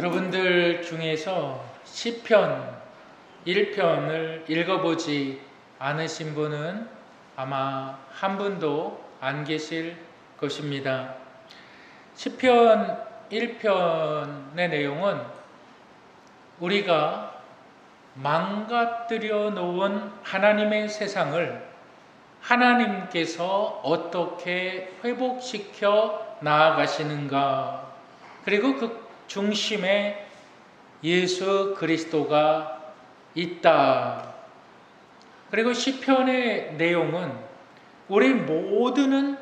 여러분들 중에서 시편 1편을 읽어보지 않으신 분은 아마 한 분도 안 계실 것입니다. 시편 1편의 내용은 우리가 망가뜨려 놓은 하나님의 세상을 하나님께서 어떻게 회복시켜 나아가시는가, 그리고 그 중심에 예수 그리스도가 있다. 그리고 시편의 내용은 우리 모두는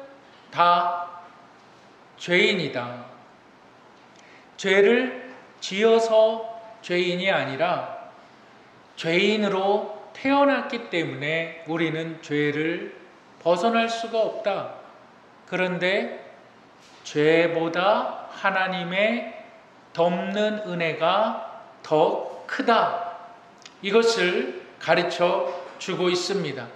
다 죄인이다. 죄를 지어서 죄인이 아니라 죄인으로 태어났기 때문에 우리는 죄를 벗어날 수가 없다. 그런데 죄보다 하나님의 덮는 은혜가 더 크다. 이것을 가르쳐 주고 있습니다.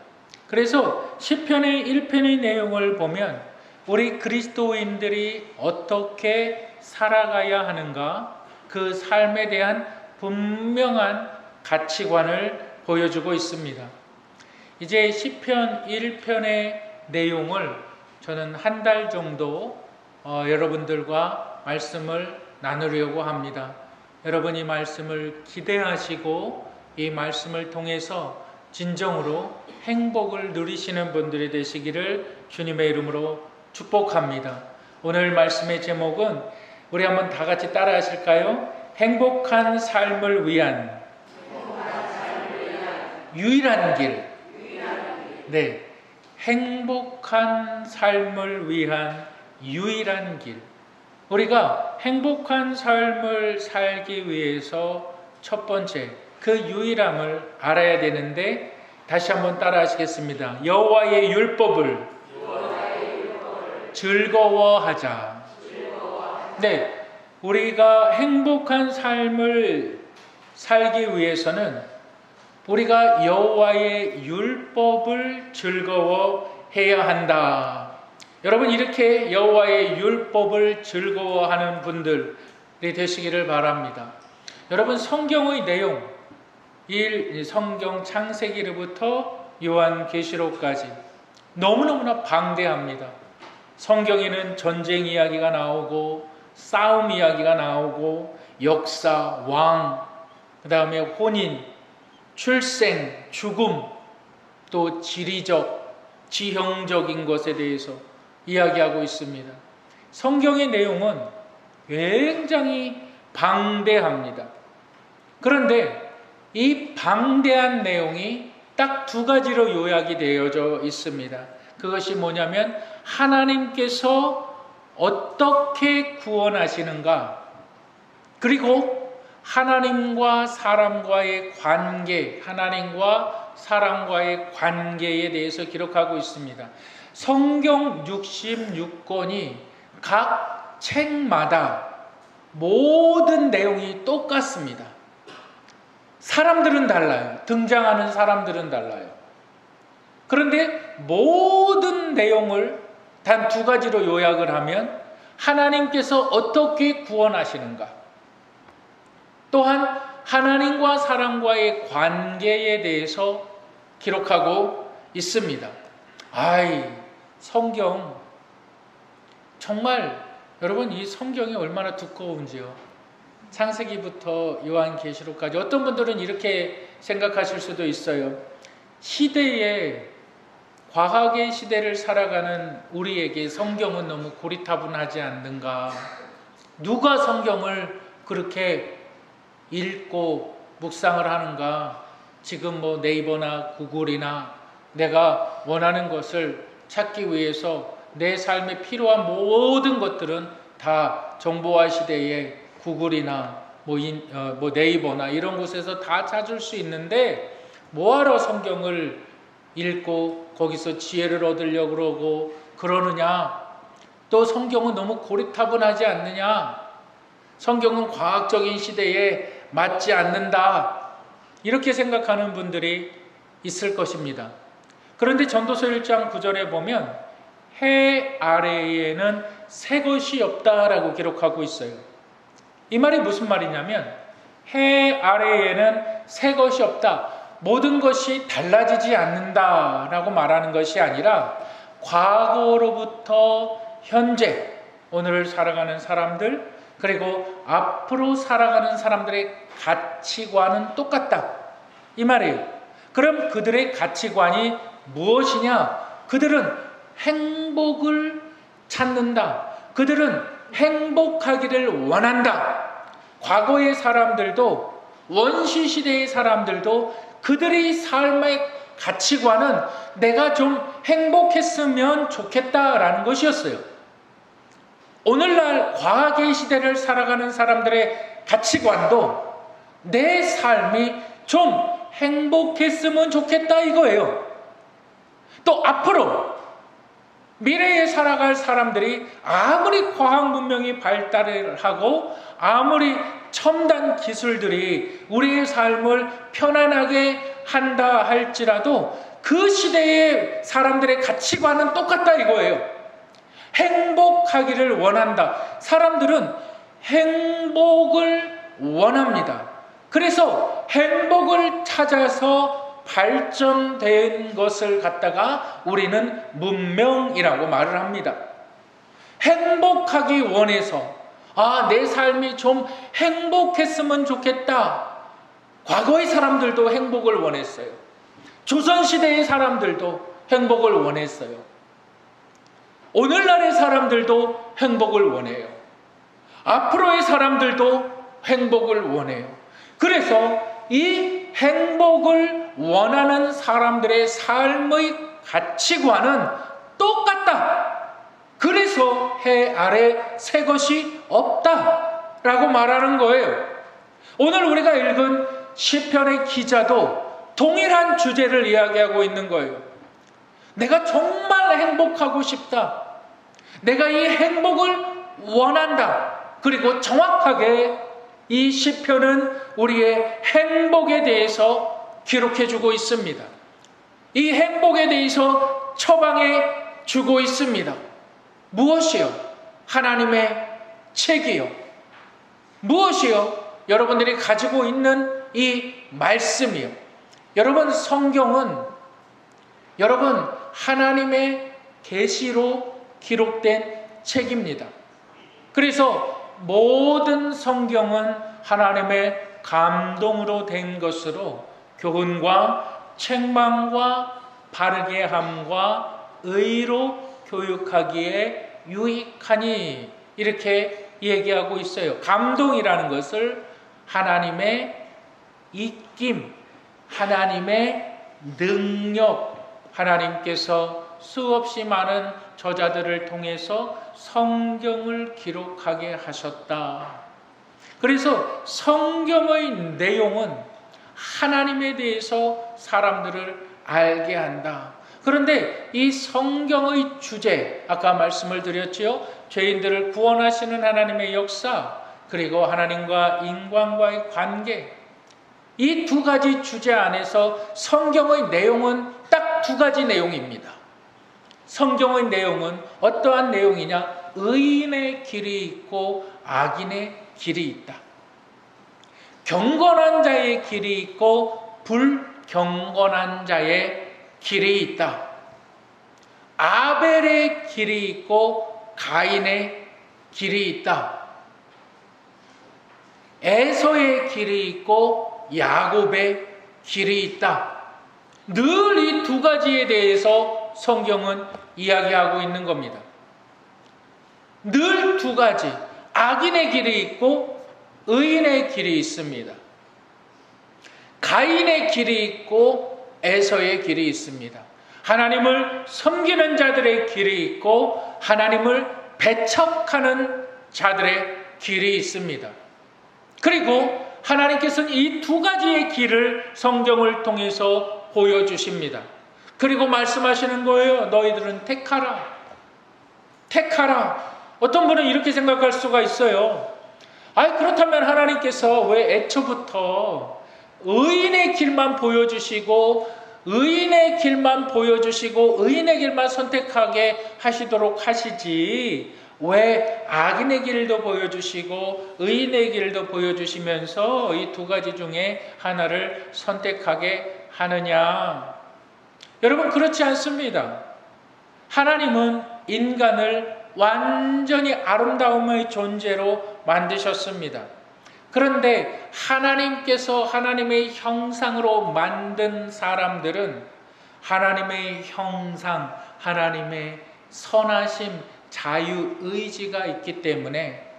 그래서 시편의 1편의 내용을 보면 우리 그리스도인들이 어떻게 살아가야 하는가, 그 삶에 대한 분명한 가치관을 보여주고 있습니다. 이제 시편 1편의 내용을 저는 한 달 정도 여러분들과 말씀을 나누려고 합니다. 여러분이 말씀을 기대하시고 이 말씀을 통해서 진정으로 행복을 누리시는 분들이 되시기를 주님의 이름으로 축복합니다. 오늘 말씀의 제목은 우리 한번 다 같이 따라 하실까요? 행복한 삶을 위한 유일한 길. 네, 행복한 삶을 위한 유일한 길. 우리가 행복한 삶을 살기 위해서 첫 번째 그 유일함을 알아야 되는데, 다시 한번 따라 하시겠습니다. 여호와의 율법을 즐거워하자. 네, 우리가 행복한 삶을 살기 위해서는 우리가 여호와의 율법을 즐거워해야 한다. 여러분, 이렇게 여호와의 율법을 즐거워하는 분들이 되시기를 바랍니다. 여러분, 성경의 내용, 성경 창세기로부터 요한계시록까지 너무너무나 방대합니다. 성경에는 전쟁 이야기가 나오고 싸움 이야기가 나오고 역사, 왕, 그 다음에 혼인, 출생, 죽음, 또 지리적, 지형적인 것에 대해서 이야기하고 있습니다. 성경의 내용은 굉장히 방대합니다. 그런데 이 방대한 내용이 딱 두 가지로 요약이 되어져 있습니다. 그것이 뭐냐면 하나님께서 어떻게 구원하시는가, 그리고 하나님과 사람과의 관계, 하나님과 사람과의 관계에 대해서 기록하고 있습니다. 성경 66권이 각 책마다 모든 내용이 똑같습니다. 사람들은 달라요. 등장하는 사람들은 달라요. 그런데 모든 내용을 단 두 가지로 요약을 하면 하나님께서 어떻게 구원하시는가, 또한 하나님과 사람과의 관계에 대해서 기록하고 있습니다. 성경 정말, 여러분, 이 성경이 얼마나 두꺼운지요. 창세기부터 요한계시록까지. 어떤 분들은 이렇게 생각하실 수도 있어요. 시대에, 과학의 시대를 살아가는 우리에게 성경은 너무 고리타분하지 않는가? 누가 성경을 그렇게 읽고 묵상을 하는가? 지금 네이버나 구글이나 내가 원하는 것을 찾기 위해서 내 삶에 필요한 모든 것들은 다 정보화 시대에 구글이나 네이버나 이런 곳에서 다 찾을 수 있는데 뭐하러 성경을 읽고 거기서 지혜를 얻으려고 그러느냐? 또 성경은 너무 고리타분하지 않느냐? 성경은 과학적인 시대에 맞지 않는다. 이렇게 생각하는 분들이 있을 것입니다. 그런데 전도서 1장 9절에 보면 해 아래에는 새 것이 없다라고 기록하고 있어요. 이 말이 무슨 말이냐면 해 아래에는 새 것이 없다. 모든 것이 달라지지 않는다라고 말하는 것이 아니라 과거로부터 현재, 오늘을 살아가는 사람들, 그리고 앞으로 살아가는 사람들의 가치관은 똑같다. 이 말이에요. 그럼 그들의 가치관이 무엇이냐? 그들은 행복을 찾는다. 그들은 행복하기를 원한다. 과거의 사람들도, 원시시대의 사람들도 그들의 삶의 가치관은 내가 좀 행복했으면 좋겠다라는 것이었어요. 오늘날 과학의 시대를 살아가는 사람들의 가치관도 내 삶이 좀 행복했으면 좋겠다 이거예요. 또 앞으로 미래에 살아갈 사람들이 아무리 과학 문명이 발달을 하고 아무리 첨단 기술들이 우리의 삶을 편안하게 한다 할지라도 그 시대의 사람들의 가치관은 똑같다 이거예요. 행복하기를 원한다. 사람들은 행복을 원합니다. 그래서 행복을 찾아서 발전된 것을 갖다가 우리는 문명이라고 말을 합니다. 행복하기 원해서 내 삶이 좀 행복했으면 좋겠다. 과거의 사람들도 행복을 원했어요. 조선시대의 사람들도 행복을 원했어요. 오늘날의 사람들도 행복을 원해요. 앞으로의 사람들도 행복을 원해요. 그래서 이 행복을 원하는 사람들의 삶의 가치관은 똑같다. 그래서 해 아래 새 것이 없다라고 말하는 거예요. 오늘 우리가 읽은 시편의 기자도 동일한 주제를 이야기하고 있는 거예요. 내가 정말 행복하고 싶다. 내가 이 행복을 원한다. 그리고 정확하게 이 시편은 우리의 행복에 대해서 기록해주고 있습니다. 이 행복에 대해서 처방해 주고 있습니다. 무엇이요? 하나님의 책이요. 무엇이요? 여러분들이 가지고 있는 이 말씀이요. 여러분, 성경은 여러분 하나님의 계시로 기록된 책입니다. 그래서 모든 성경은 하나님의 감동으로 된 것으로 교훈과 책망과 바르게 함과 의로 교육하기에 유익하니 이렇게 얘기하고 있어요. 감동이라는 것을 하나님의 입김, 하나님의 능력, 하나님께서 수없이 많은 저자들을 통해서 성경을 기록하게 하셨다. 그래서 성경의 내용은 하나님에 대해서 사람들을 알게 한다. 그런데 이 성경의 주제, 아까 말씀을 드렸지요. 죄인들을 구원하시는 하나님의 역사, 그리고 하나님과 인간과의 관계, 이 두 가지 주제 안에서 성경의 내용은 딱 두 가지 내용입니다. 성경의 내용은 어떠한 내용이냐? 의인의 길이 있고 악인의 길이 있다. 경건한 자의 길이 있고 불경건한 자의 길이 있다. 아벨의 길이 있고 가인의 길이 있다. 에서의 길이 있고 야곱의 길이 있다. 늘 이 두 가지에 대해서 성경은 이야기하고 있는 겁니다. 늘 두 가지, 악인의 길이 있고 의인의 길이 있습니다. 가인의 길이 있고 에서의 길이 있습니다. 하나님을 섬기는 자들의 길이 있고 하나님을 배척하는 자들의 길이 있습니다. 그리고 하나님께서는 이 두 가지의 길을 성경을 통해서 보여주십니다. 그리고 말씀하시는 거예요. 너희들은 택하라. 택하라. 어떤 분은 이렇게 생각할 수가 있어요. 그렇다면 하나님께서 왜 애초부터 의인의 길만 보여주시고 의인의 길만 선택하게 하시도록 하시지 왜 악인의 길도 보여주시고 의인의 길도 보여주시면서 이 두 가지 중에 하나를 선택하게 하느냐? 여러분, 그렇지 않습니다. 하나님은 인간을 완전히 아름다움의 존재로 만드셨습니다. 그런데 하나님께서 하나님의 형상으로 만든 사람들은 하나님의 형상, 하나님의 선하심, 자유의지가 있기 때문에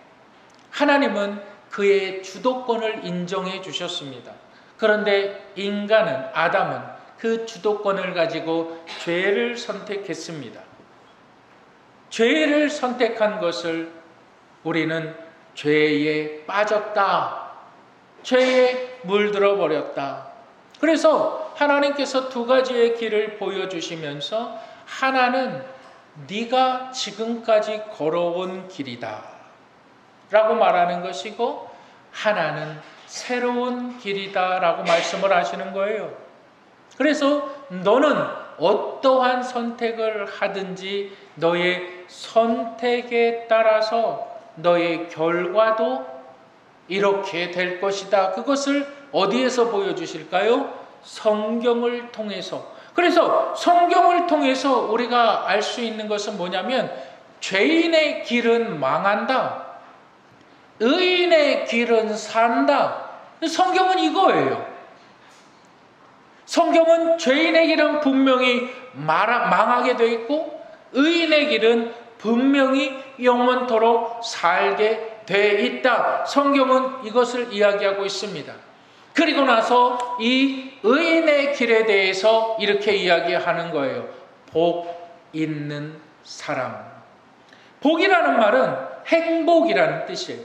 하나님은 그의 주도권을 인정해 주셨습니다. 그런데 인간은, 아담은 그 주도권을 가지고 죄를 선택했습니다. 죄를 선택한 것을 우리는 죄에 빠졌다, 죄에 물들어 버렸다. 그래서 하나님께서 두 가지의 길을 보여주시면서 하나는 네가 지금까지 걸어온 길이다 라고 말하는 것이고, 하나는 새로운 길이다 라고 말씀을 하시는 거예요. 그래서 너는 어떠한 선택을 하든지 너의 선택에 따라서 너의 결과도 이렇게 될 것이다. 그것을 어디에서 보여주실까요? 성경을 통해서. 그래서 성경을 통해서 우리가 알 수 있는 것은 뭐냐면, 죄인의 길은 망한다, 의인의 길은 산다. 성경은 이거예요. 성경은 죄인의 길은 분명히 망하게 되어 있고, 의인의 길은 분명히 영원토록 살게 되어 있다. 성경은 이것을 이야기하고 있습니다. 그리고 나서 이 의인의 길에 대해서 이렇게 이야기하는 거예요. 복 있는 사람. 복이라는 말은 행복이라는 뜻이에요.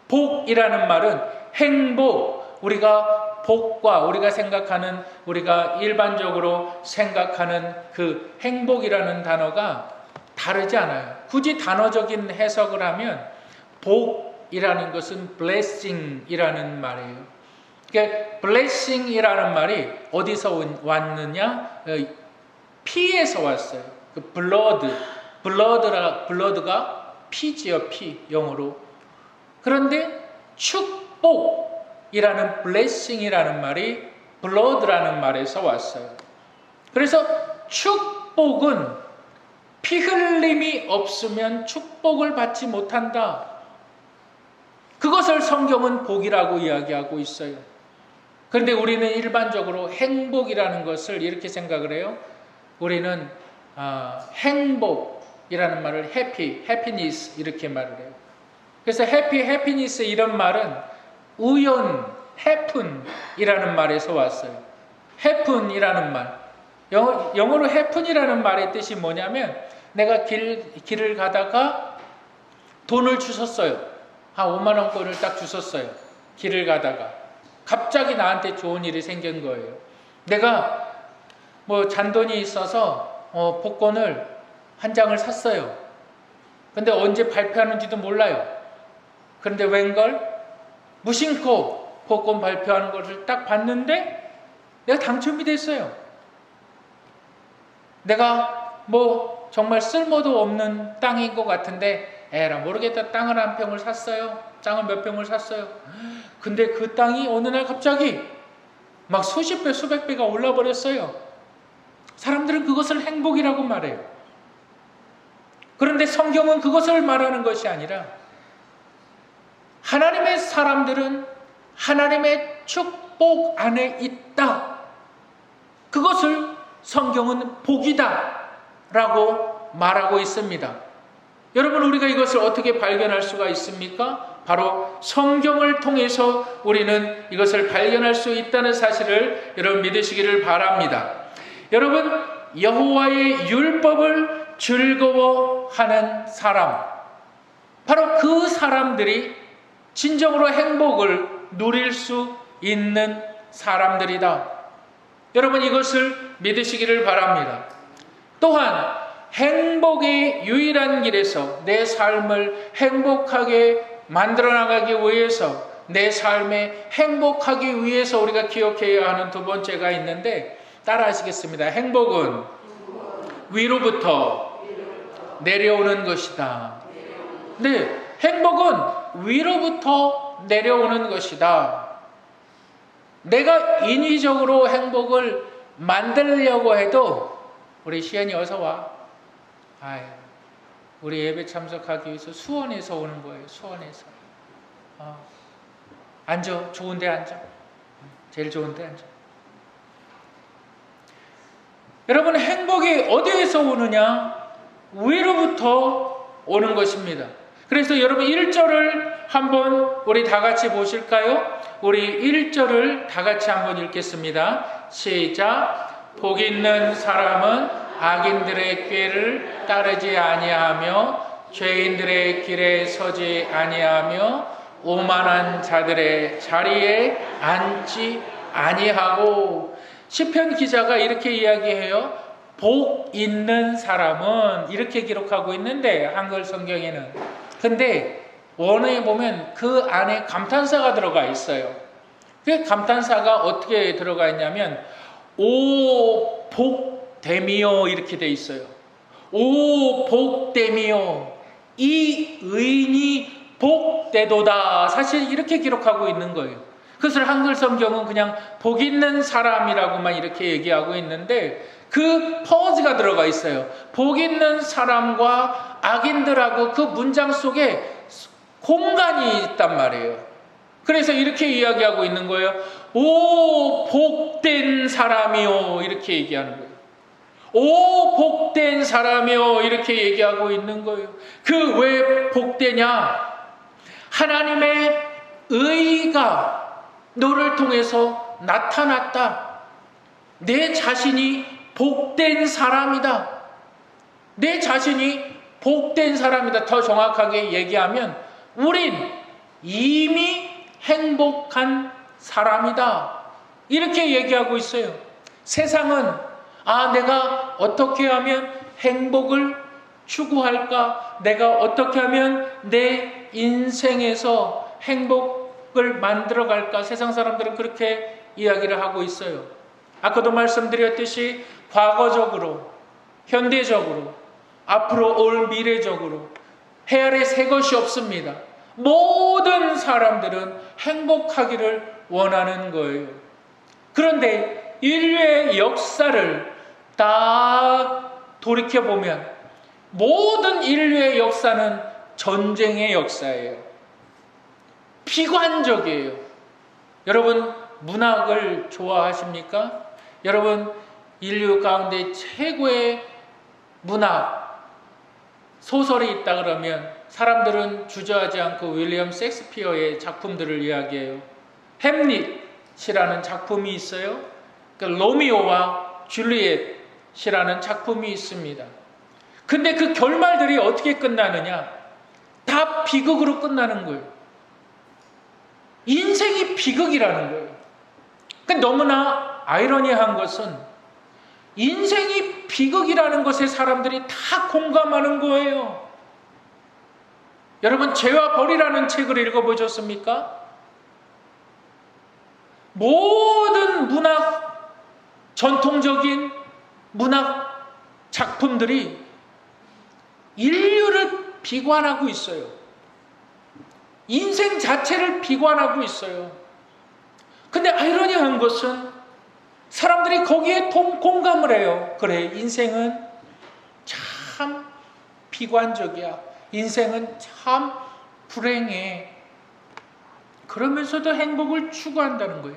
복이라는 말은 행복, 우리가 복과 우리가 생각하는, 우리가 일반적으로 생각하는 그 행복이라는 단어가 다르지 않아요. 굳이 단어적인 해석을 하면 복이라는 것은 blessing이라는 말이에요. 그러니까 blessing이라는 말이 어디서 왔느냐? 피에서 왔어요. 그 blood가 피지요, 피, 영어로. 그런데 축복이라는 blessing이라는 말이 blood라는 말에서 왔어요. 그래서 축복은 피 흘림이 없으면 축복을 받지 못한다. 그것을 성경은 복이라고 이야기하고 있어요. 그런데 우리는 일반적으로 행복이라는 것을 이렇게 생각을 해요. 우리는 행복이라는 말을 happiness 이렇게 말을 해요. 그래서 happiness 이런 말은 우연, happen이라는 말에서 왔어요. happen이라는 말, 영어로 happen이라는 말의 뜻이 뭐냐면, 내가 길을 가다가 돈을 주셨어요. 한 5만 원권을 딱 주셨어요. 길을 가다가 갑자기 나한테 좋은 일이 생긴 거예요. 내가 뭐 잔돈이 있어서 복권을 한 장을 샀어요. 근데 언제 발표하는지도 몰라요. 그런데 웬걸 무심코 복권 발표하는 것을 딱 봤는데 내가 당첨이 됐어요. 내가 뭐 정말 쓸모도 없는 땅인 것 같은데 에라 모르겠다, 땅을 한 평을 샀어요. 땅을 몇 평을 샀어요. 근데 그 땅이 어느 날 갑자기 막 수십 배 수백 배가 올라 버렸어요. 사람들은 그것을 행복이라고 말해요. 그런데 성경은 그것을 말하는 것이 아니라, 하나님의 사람들은 하나님의 축복 안에 있다. 그것을 성경은 복이다 라고 말하고 있습니다. 여러분, 우리가 이것을 어떻게 발견할 수가 있습니까? 바로 성경을 통해서 우리는 이것을 발견할 수 있다는 사실을 여러분 믿으시기를 바랍니다. 여러분, 여호와의 율법을 즐거워하는 사람, 바로 그 사람들이 진정으로 행복을 누릴 수 있는 사람들이다. 여러분, 이것을 믿으시기를 바랍니다. 또한 행복의 유일한 길에서 내 삶을 행복하게 만들어 나가기 위해서, 내 삶에 행복하기 위해서 우리가 기억해야 하는 두 번째가 있는데, 따라 하시겠습니다. 행복은 위로부터 내려오는 것이다. 네, 행복은 위로부터 내려오는 것이다. 내가 인위적으로 행복을 만들려고 해도 우리 시연이 어서 와. 아유, 우리 예배 참석하기 위해서 수원에서 오는 거예요. 수원에서. 앉아. 좋은 데 앉아. 제일 좋은 데 앉아. 여러분, 행복이 어디에서 오느냐? 위로부터 오는 것입니다. 그래서 여러분 1절을 한번 우리 다 같이 보실까요? 우리 1절을 다 같이 한번 읽겠습니다. 시작. 복 있는 사람은 악인들의 꾀를 따르지 아니하며 죄인들의 길에 서지 아니하며 오만한 자들의 자리에 앉지 아니하고. 시편 기자가 이렇게 이야기해요. 복 있는 사람은 이렇게 기록하고 있는데 한글 성경에는, 근데 원어에 보면 그 안에 감탄사가 들어가 있어요. 그 감탄사가 어떻게 들어가 있냐면 오 복되미요 이렇게 돼 있어요. 오 복되미요 이 의인이 복되도다. 사실 이렇게 기록하고 있는 거예요. 그것을 한글 성경은 그냥 복 있는 사람이라고만 이렇게 얘기하고 있는데 그 퍼즈가 들어가 있어요. 복 있는 사람과 악인들하고 그 문장 속에 공간이 있단 말이에요. 그래서 이렇게 이야기하고 있는 거예요. 오 복된 사람이요 이렇게 얘기하는 거예요. 오 복된 사람이요 이렇게 얘기하고 있는 거예요. 그 왜 복되냐? 하나님의 의가 너를 통해서 나타났다. 내 자신이 복된 사람이다. 내 자신이 복된 사람이다. 더 정확하게 얘기하면 우린 이미 행복한 사람이다. 이렇게 얘기하고 있어요. 세상은 내가 어떻게 하면 행복을 추구할까? 내가 어떻게 하면 내 인생에서 행복을 만들어갈까? 세상 사람들은 그렇게 이야기를 하고 있어요. 아까도 말씀드렸듯이 과거적으로, 현대적으로, 앞으로 올 미래적으로 헤아려 새 것이 없습니다. 모든 사람들은 행복하기를 원하는 거예요. 그런데 인류의 역사를 딱 돌이켜보면 모든 인류의 역사는 전쟁의 역사예요. 비관적이에요. 여러분 문학을 좋아하십니까? 여러분 인류 가운데 최고의 문학 소설이 있다 그러면 사람들은 주저하지 않고 윌리엄 셰익스피어의 작품들을 이야기해요. 햄릿이라는 작품이 있어요. 그러니까 로미오와 줄리엣이라는 작품이 있습니다. 근데 그 결말들이 어떻게 끝나느냐? 다 비극으로 끝나는 거예요. 인생이 비극이라는 거예요. 그러니까 너무나 아이러니한 것은 인생이 비극이라는 것에 사람들이 다 공감하는 거예요. 여러분 죄와 벌이라는 책을 읽어보셨습니까? 모든 문학, 전통적인 문학 작품들이 인류를 비관하고 있어요. 인생 자체를 비관하고 있어요. 근데 아이러니한 것은 사람들이 거기에 공감을 해요. 그래, 인생은 참 비관적이야. 인생은 참 불행해. 그러면서도 행복을 추구한다는 거예요.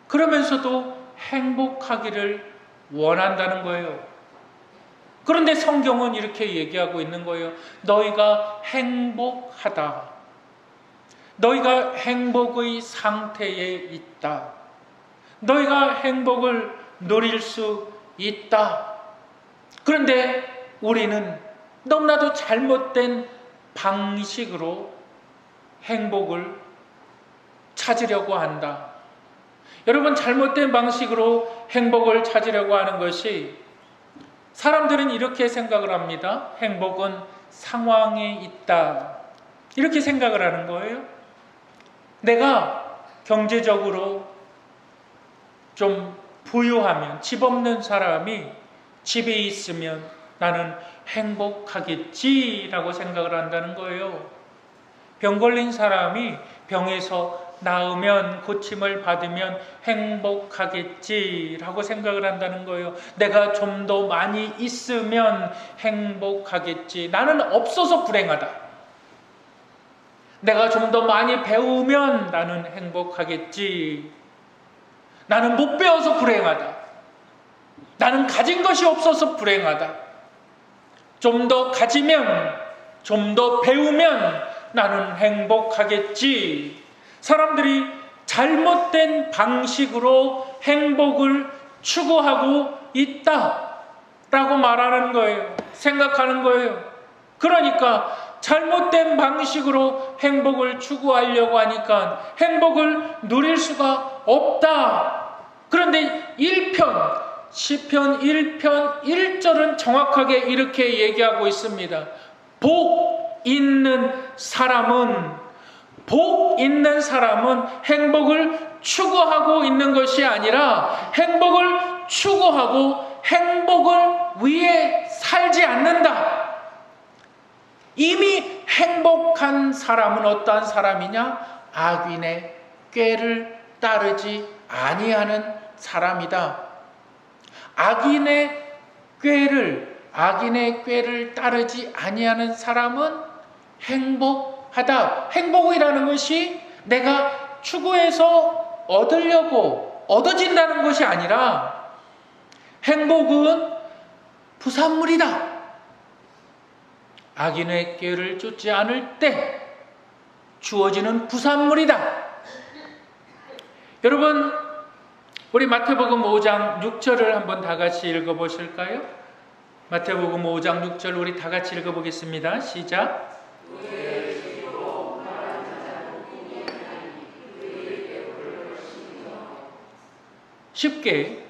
그러면서도 행복하기를 원한다는 거예요. 그런데 성경은 이렇게 얘기하고 있는 거예요. 너희가 행복하다. 너희가 행복의 상태에 있다. 너희가 행복을 누릴 수 있다. 그런데 우리는 너무나도 잘못된 방식으로 행복을 찾으려고 한다. 여러분, 잘못된 방식으로 행복을 찾으려고 하는 것이, 사람들은 이렇게 생각을 합니다. 행복은 상황에 있다. 이렇게 생각을 하는 거예요. 내가 경제적으로 좀 부유하면, 집 없는 사람이 집에 있으면 나는 행복하겠지라고 생각을 한다는 거예요. 병 걸린 사람이 병에서 나으면, 고침을 받으면 행복하겠지라고 생각을 한다는 거예요. 내가 좀 더 많이 있으면 행복하겠지. 나는 없어서 불행하다. 내가 좀 더 많이 배우면 나는 행복하겠지. 나는 못 배워서 불행하다. 나는 가진 것이 없어서 불행하다. 좀 더 가지면, 좀 더 배우면 나는 행복하겠지. 사람들이 잘못된 방식으로 행복을 추구하고 있다라고 말하는 거예요. 생각하는 거예요. 그러니까 잘못된 방식으로 행복을 추구하려고 하니까 행복을 누릴 수가 없다. 그런데 시편 1편 1절은 정확하게 이렇게 얘기하고 있습니다. 복 있는 사람은 행복을 추구하고 있는 것이 아니라 행복을 추구하고 행복을 위해 살지 않는다. 이미 행복한 사람은 어떠한 사람이냐? 악인의 꾀를 따르지 아니하는 사람이다. 악인의 꾀를 따르지 아니하는 사람은 행복하다. 행복이라는 것이 내가 추구해서 얻어진다는 것이 아니라 행복은 부산물이다. 악인의 꾀를 쫓지 않을 때 주어지는 부산물이다. 여러분, 우리 마태복음 5장 6절을 한번 다 같이 읽어보실까요? 마태복음 5장 6절 우리 다 같이 읽어보겠습니다. 시작. 쉽게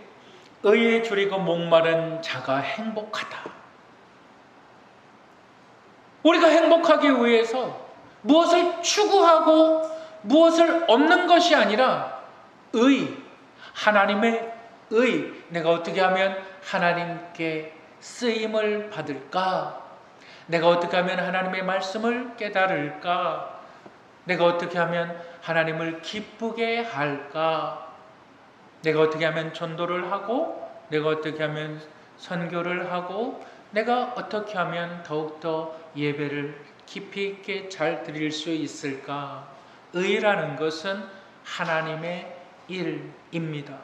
의에 줄이고 목마른 자가 행복하다. 우리가 행복하기 위해서 무엇을 추구하고 무엇을 얻는 것이 아니라 하나님의 내가 어떻게 하면 하나님께 쓰임을 받을까? 내가 어떻게 하면 하나님의 말씀을 깨달을까? 내가 어떻게 하면 하나님을 기쁘게 할까? 내가 어떻게 하면 전도를 하고, 내가 어떻게 하면 선교를 하고, 내가 어떻게 하면 더욱더 예배를 깊이 있게 잘 드릴 수 있을까? 의라는 것은 하나님의 일입니다.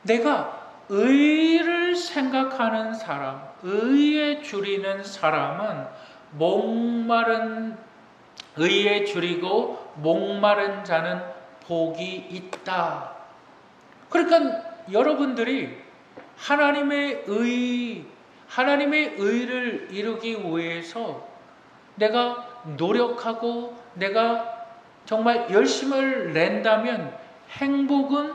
내가 의를 생각하는 사람, 의에 줄이는 사람은 의에 줄이고 목마른 자는 복이 있다. 그러니까 여러분들이 하나님의 의를 이루기 위해서 내가 노력하고 내가 정말 열심을 낸다면 행복은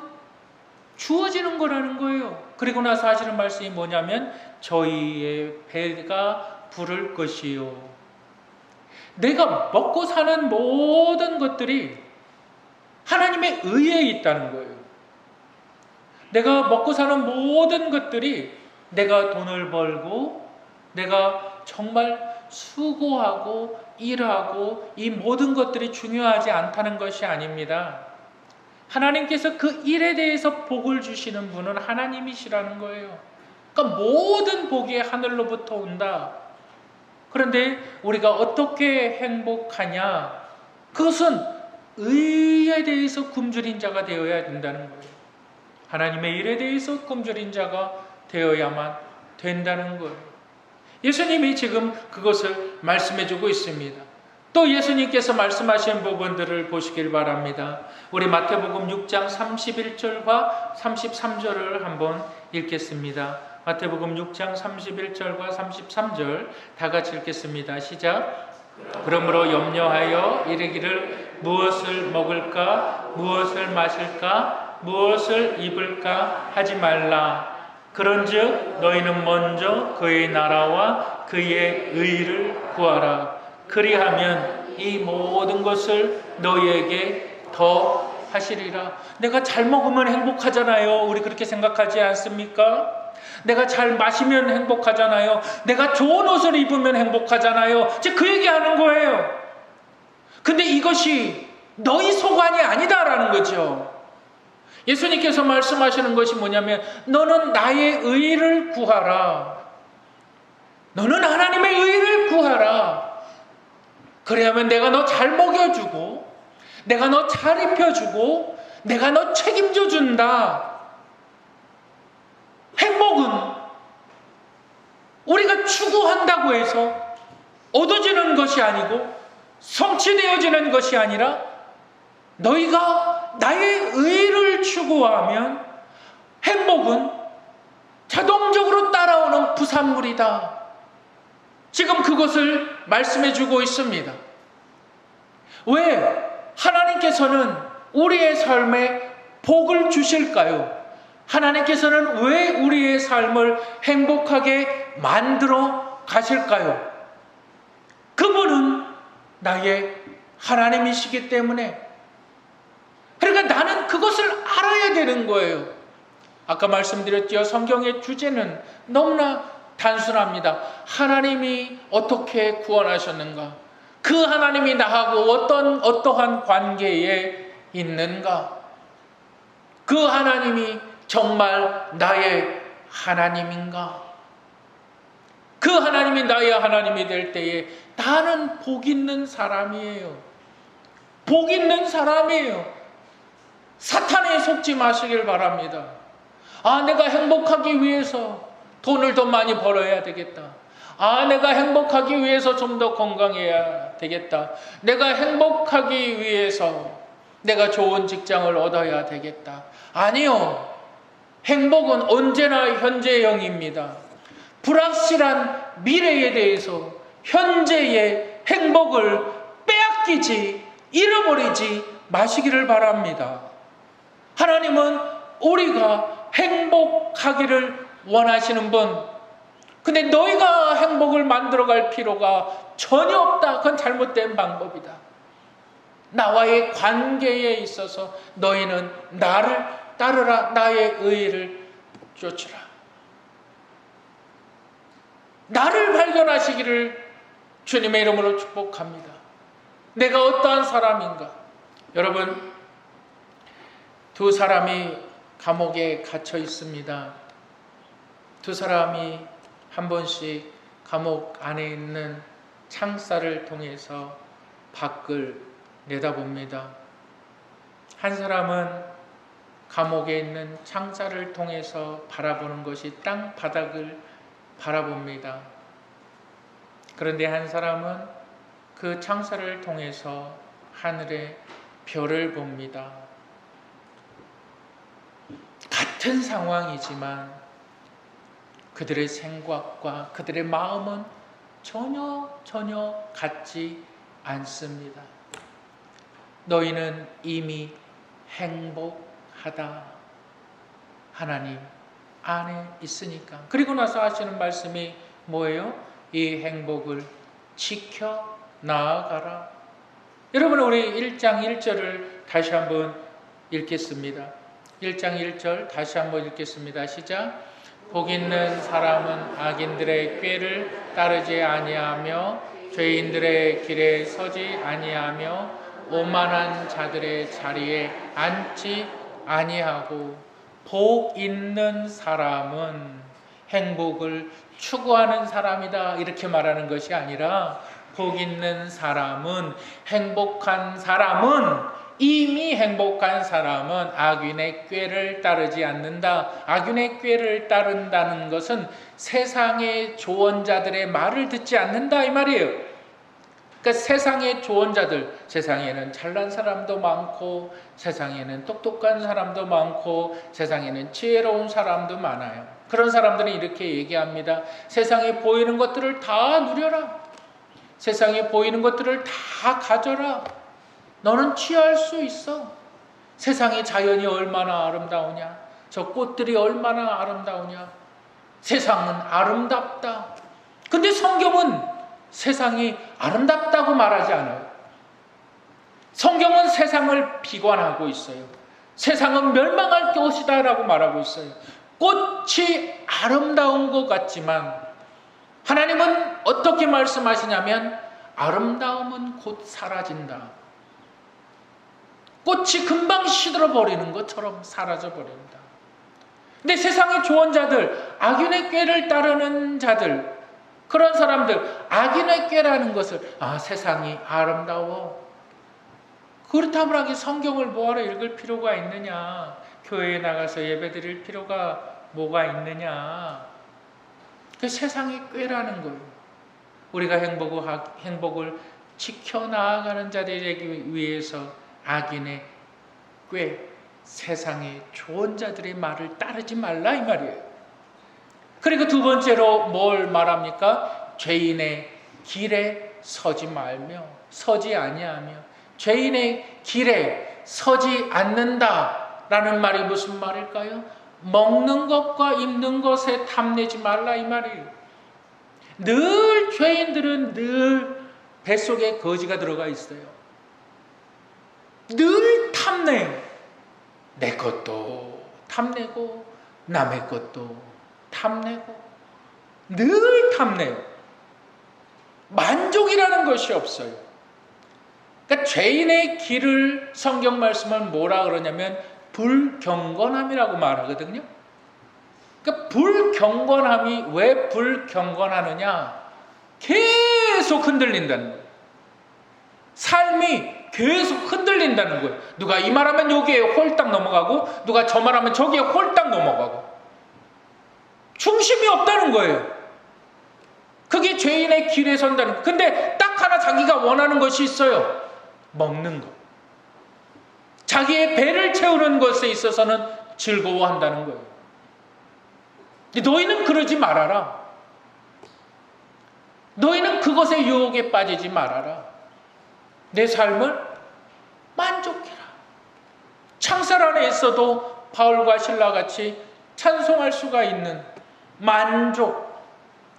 주어지는 거라는 거예요. 그리고 나서 하시는 말씀이 뭐냐면 저희의 배가 부를 것이요. 내가 먹고 사는 모든 것들이 하나님의 의에 있다는 거예요. 내가 먹고 사는 모든 것들이 내가 돈을 벌고 내가 정말 수고하고 일하고 이 모든 것들이 중요하지 않다는 것이 아닙니다. 하나님께서 그 일에 대해서 복을 주시는 분은 하나님이시라는 거예요. 그러니까 모든 복이 하늘로부터 온다. 그런데 우리가 어떻게 행복하냐? 그것은 의에 대해서 굶주린 자가 되어야 된다는 거예요. 하나님의 일에 대해서 굶주린 자가 되어야만 된다는 거예요. 예수님이 지금 그것을 말씀해주고 있습니다. 또 예수님께서 말씀하신 부분들을 보시길 바랍니다. 우리 마태복음 6장 31절과 33절을 한번 읽겠습니다. 마태복음 6장 31절과 33절 다 같이 읽겠습니다. 시작. 그러므로 염려하여 이르기를 무엇을 먹을까, 무엇을 마실까, 무엇을 입을까 하지 말라. 그런즉 너희는 먼저 그의 나라와 그의 의를 구하라. 그리하면 이 모든 것을 너희에게 더 하시리라. 내가 잘 먹으면 행복하잖아요. 우리 그렇게 생각하지 않습니까? 내가 잘 마시면 행복하잖아요. 내가 좋은 옷을 입으면 행복하잖아요. 이제 그 얘기하는 거예요. 근데 이것이 너희 소관이 아니다라는 거죠. 예수님께서 말씀하시는 것이 뭐냐면 너는 나의 의를 구하라. 너는 하나님의 의를 구하라. 그래야만 내가 너 잘 먹여주고 내가 너 잘 입혀주고 내가 너 책임져 준다. 행복은 우리가 추구한다고 해서 얻어지는 것이 아니고 성취되어지는 것이 아니라 너희가 나의 의를 추구하면 행복은 자동적으로 따라오는 부산물이다. 지금 그것을 말씀해 주고 있습니다. 왜 하나님께서는 우리의 삶에 복을 주실까요? 하나님께서는 왜 우리의 삶을 행복하게 만들어 가실까요? 그분은 나의 하나님이시기 때문에. 그러니까 나는 그것을 알아야 되는 거예요. 아까 말씀드렸죠. 성경의 주제는 너무나 단순합니다. 하나님이 어떻게 구원하셨는가? 그 하나님이 나하고 어떠한 관계에 있는가? 그 하나님이 정말 나의 하나님인가? 그 하나님이 나의 하나님이 될 때에 나는 복 있는 사람이에요. 복 있는 사람이에요. 사탄에 속지 마시길 바랍니다. 내가 행복하기 위해서 돈을 더 많이 벌어야 되겠다. 내가 행복하기 위해서 좀 더 건강해야 되겠다. 내가 행복하기 위해서 내가 좋은 직장을 얻어야 되겠다. 아니요. 행복은 언제나 현재형입니다. 불확실한 미래에 대해서 현재의 행복을 빼앗기지, 잃어버리지 마시기를 바랍니다. 하나님은 우리가 행복하기를 원하시는 분. 근데 너희가 행복을 만들어갈 필요가 전혀 없다. 그건 잘못된 방법이다. 나와의 관계에 있어서 너희는 나를 따르라. 나의 의를 쫓으라. 나를 발견하시기를 주님의 이름으로 축복합니다. 내가 어떠한 사람인가? 여러분, 두 사람이 감옥에 갇혀 있습니다. 두 사람이 한 번씩 감옥 안에 있는 창살을 통해서 밖을 내다봅니다. 한 사람은 감옥에 있는 창살을 통해서 바라보는 것이 땅 바닥을 바라봅니다. 그런데 한 사람은 그 창살을 통해서 하늘의 별을 봅니다. 같은 상황이지만 그들의 생각과 그들의 마음은 전혀 같지 않습니다. 너희는 이미 행복하다. 하나님 안에 있으니까. 그리고 나서 하시는 말씀이 뭐예요? 이 행복을 지켜 나아가라. 여러분, 우리 1장 1절을 다시 한번 읽겠습니다. 1장 1절 다시 한번 읽겠습니다. 시작. 복 있는 사람은 악인들의 꾀를 따르지 아니하며 죄인들의 길에 서지 아니하며 오만한 자들의 자리에 앉지 아니하고. 복 있는 사람은 행복을 추구하는 사람이다, 이렇게 말하는 것이 아니라 복 있는 사람은, 행복한 사람은, 이미 행복한 사람은 악인의 꾀를 따르지 않는다. 악인의 꾀를 따른다는 것은 세상의 조언자들의 말을 듣지 않는다, 이 말이에요. 그러니까 세상의 조언자들, 세상에는 잘난 사람도 많고 세상에는 똑똑한 사람도 많고 세상에는 지혜로운 사람도 많아요. 그런 사람들은 이렇게 얘기합니다. 세상에 보이는 것들을 다 누려라. 세상에 보이는 것들을 다 가져라. 너는 취할 수 있어. 세상의 자연이 얼마나 아름다우냐. 저 꽃들이 얼마나 아름다우냐. 세상은 아름답다. 근데 성경은 세상이 아름답다고 말하지 않아요. 성경은 세상을 비관하고 있어요. 세상은 멸망할 것이다 라고 말하고 있어요. 꽃이 아름다운 것 같지만 하나님은 어떻게 말씀하시냐면 아름다움은 곧 사라진다. 꽃이 금방 시들어버리는 것처럼 사라져버린다. 근데 세상의 좋은 자들, 악인의 꾀를 따르는 자들, 그런 사람들, 악인의 꾀라는 것을 세상이 아름다워. 그렇다면 하기 성경을 뭐하러 읽을 필요가 있느냐? 교회에 나가서 예배드릴 필요가 뭐가 있느냐? 그 세상의 꾀라는 거예요. 우리가 행복을 지켜나가는 자들이 되기 위해서 악인의 꾀, 세상의 좋은 자들의 말을 따르지 말라 이 말이에요. 그리고 두 번째로 뭘 말합니까? 죄인의 길에 서지 아니하며 죄인의 길에 서지 않는다라는 말이 무슨 말일까요? 먹는 것과 입는 것에 탐내지 말라 이 말이에요. 늘 죄인들은 늘 뱃속에 거지가 들어가 있어요. 늘 탐내요. 내 것도 탐내고 남의 것도 탐내고 늘 탐내요. 만족이라는 것이 없어요. 그러니까 죄인의 길을 성경 말씀은 뭐라 그러냐면 불경건함이라고 말하거든요. 그러니까 불경건함이 왜 불경건하느냐? 계속 흔들린다는 거예요. 삶이 계속 흔들린다는 거예요. 누가 이 말하면 여기에 홀딱 넘어가고 누가 저 말하면 저기에 홀딱 넘어가고 중심이 없다는 거예요. 그게 죄인의 길에 선다는 거예요. 근데 딱 하나 자기가 원하는 것이 있어요. 먹는 것. 자기의 배를 채우는 것에 있어서는 즐거워한다는 거예요. 너희는 그러지 말아라. 너희는 그것의 유혹에 빠지지 말아라. 내 삶을 만족해라. 창살 안에 있어도 바울과 신라같이 찬송할 수가 있는 만족.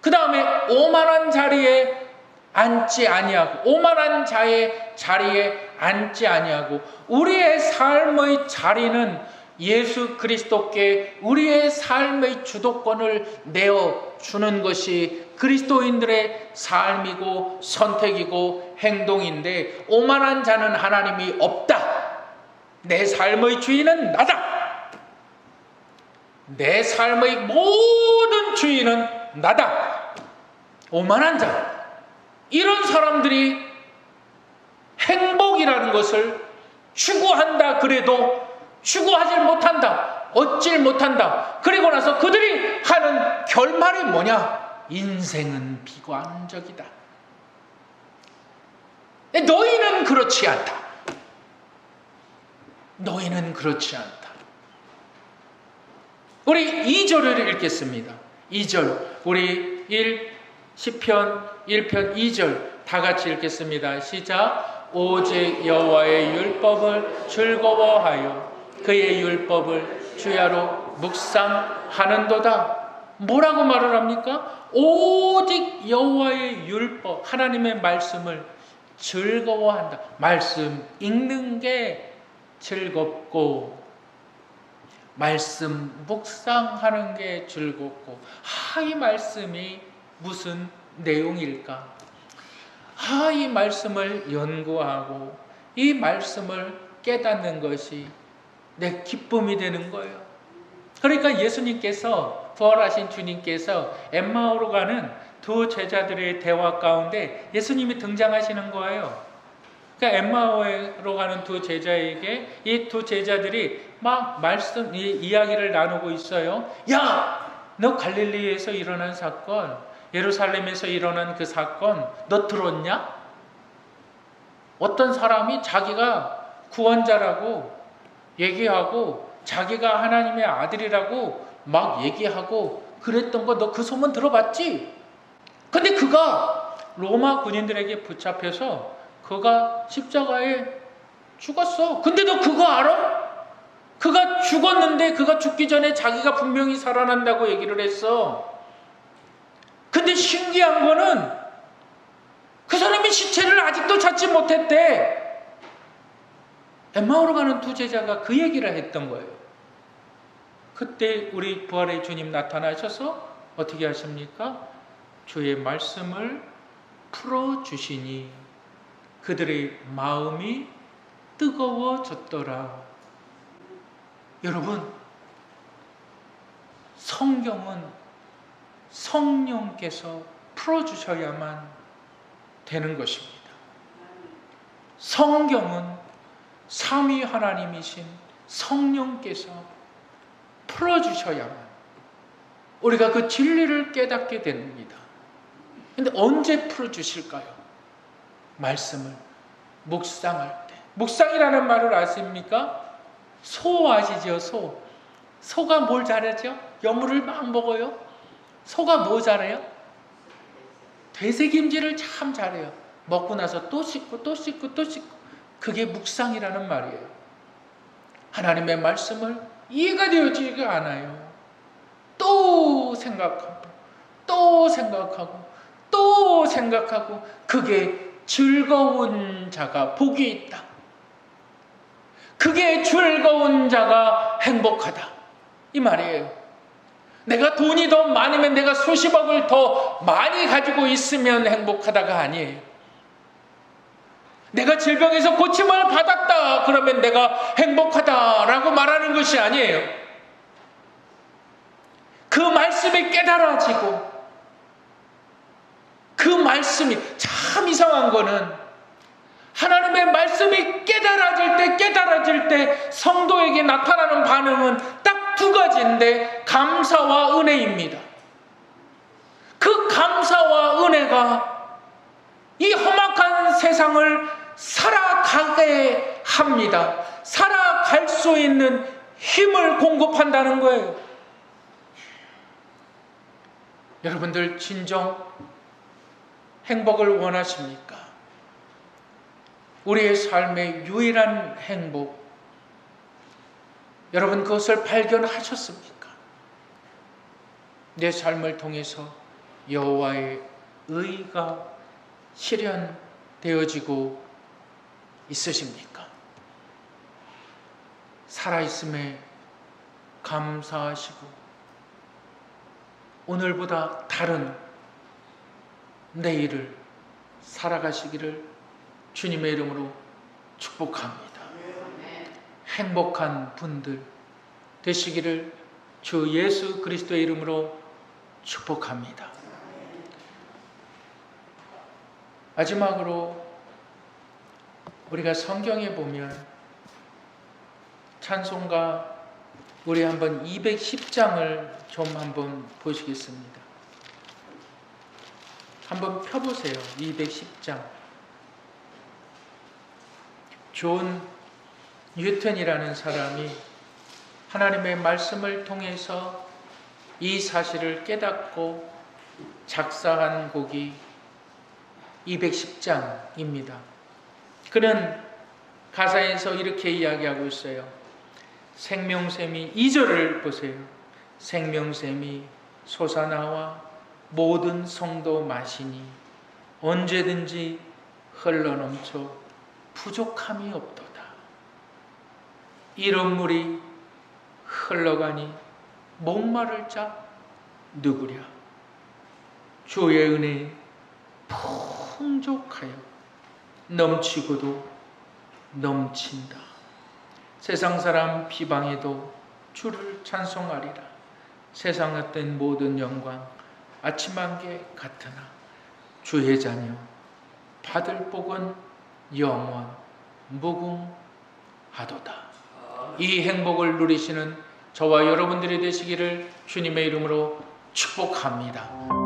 그 다음에 오만한 자리에 앉지 아니하고 오만한 자의 자리에 앉지 아니하고 우리의 삶의 자리는 예수 그리스도께 우리의 삶의 주도권을 내어주는 것이 그리스도인들의 삶이고 선택이고 행동인데 오만한 자는 하나님이 없다. 내 삶의 주인은 나다. 내 삶의 모든 주인은 나다. 오만한 자. 이런 사람들이 행복이라는 것을 추구한다 그래도 추구하지 못한다. 얻질 못한다. 그리고 나서 그들이 하는 결말이 뭐냐? 인생은 비관적이다. 너희는 그렇지 않다. 너희는 그렇지 않다. 우리 2절을 읽겠습니다. 2절 우리 10편 1편 2절 다 같이 읽겠습니다. 시작. 오직 여호와의 율법을 즐거워하여 그의 율법을 주야로 묵상하는도다. 뭐라고 말을 합니까? 오직 여호와의 율법, 하나님의 말씀을 즐거워한다. 말씀 읽는 게 즐겁고 말씀 묵상하는 게 즐겁고 이 말씀이 무슨 내용일까? 이 말씀을 연구하고 이 말씀을 깨닫는 것이 내 기쁨이 되는 거예요. 그러니까 예수님께서 부활하신 주님께서 엠마오로 가는 두 제자들의 대화 가운데 예수님이 등장하시는 거예요. 그러니까 엠마오로 가는 두 제자에게 이 두 제자들이 막 이야기를 나누고 있어요. 야, 너 갈릴리에서 일어난 사건, 예루살렘에서 일어난 그 사건 너 들었냐? 어떤 사람이 자기가 구원자라고 얘기하고 자기가 하나님의 아들이라고 막 얘기하고 그랬던 거 너 그 소문 들어봤지? 근데 그가 로마 군인들에게 붙잡혀서 그가 십자가에 죽었어. 근데 너 그거 알아? 그가 죽었는데 그가 죽기 전에 자기가 분명히 살아난다고 얘기를 했어. 근데 신기한 거는 그 사람이 시체를 아직도 찾지 못했대. 엠마오로 가는 두 제자가 그 얘기를 했던 거예요. 그때 우리 부활의 주님 나타나셔서 어떻게 하십니까? 주의 말씀을 풀어주시니 그들의 마음이 뜨거워졌더라. 여러분, 성경은 성령께서 풀어주셔야만 되는 것입니다. 성경은 삼위 하나님이신 성령께서 풀어주셔야만 우리가 그 진리를 깨닫게 됩니다. 근데 언제 풀어주실까요? 말씀을 묵상할 때. 묵상이라는 말을 아십니까? 소 아시죠? 소. 소가 뭘 잘하죠? 여물을 막 먹어요. 소가 뭐 잘해요? 되새김질을 참 잘해요. 먹고 나서 또 씻고 또 씻고 또 씻고. 그게 묵상이라는 말이에요. 하나님의 말씀을 이해가 되어지지가 않아요. 또 생각하고 또 생각하고 또 생각하고. 그게 즐거운 자가 복이 있다. 그게 즐거운 자가 행복하다, 이 말이에요. 내가 돈이 더 많으면, 내가 수십억을 더 많이 가지고 있으면 행복하다가 아니에요. 내가 질병에서 고침을 받았다 그러면 내가 행복하다라고 말하는 것이 아니에요. 그 말씀이 깨달아지고, 그 말씀이, 참 이상한 거는 하나님의 말씀이 깨달아질 때 성도에게 나타나는 반응은 딱 두 가지인데, 감사와 은혜입니다. 그 감사와 은혜가 이 험악한 세상을 살아가게 합니다. 살아갈 수 있는 힘을 공급한다는 거예요. 여러분들 진정 행복을 원하십니까? 우리의 삶의 유일한 행복, 여러분 그것을 발견하셨습니까? 내 삶을 통해서 여호와의 의가 실현되어지고 있으십니까? 살아있음에 감사하시고 오늘보다 다른 내일을 살아가시기를 주님의 이름으로 축복합니다. 행복한 분들 되시기를 주 예수 그리스도의 이름으로 축복합니다. 마지막으로 우리가 성경에 보면 찬송가, 우리 한번 210장을 좀 한번 보시겠습니다. 한번 펴보세요. 210장. 존 뉴턴이라는 사람이 하나님의 말씀을 통해서 이 사실을 깨닫고 작사한 곡이 210장입니다. 그는 가사에서 이렇게 이야기하고 있어요. 생명샘이, 2절을 보세요. 생명샘이 솟아나와 모든 성도 마시니 언제든지 흘러넘쳐 부족함이 없도다. 이런 물이 흘러가니 목마를 자 누구랴. 주의 은혜 풍족하여 넘치고도 넘친다. 세상 사람 비방해도 주를 찬송하리라. 세상 어떤 모든 영광 아침 안개 같으나 주의 자녀 받을 복은 영원 무궁하도다. 이 행복을 누리시는 저와 여러분들이 되시기를 주님의 이름으로 축복합니다.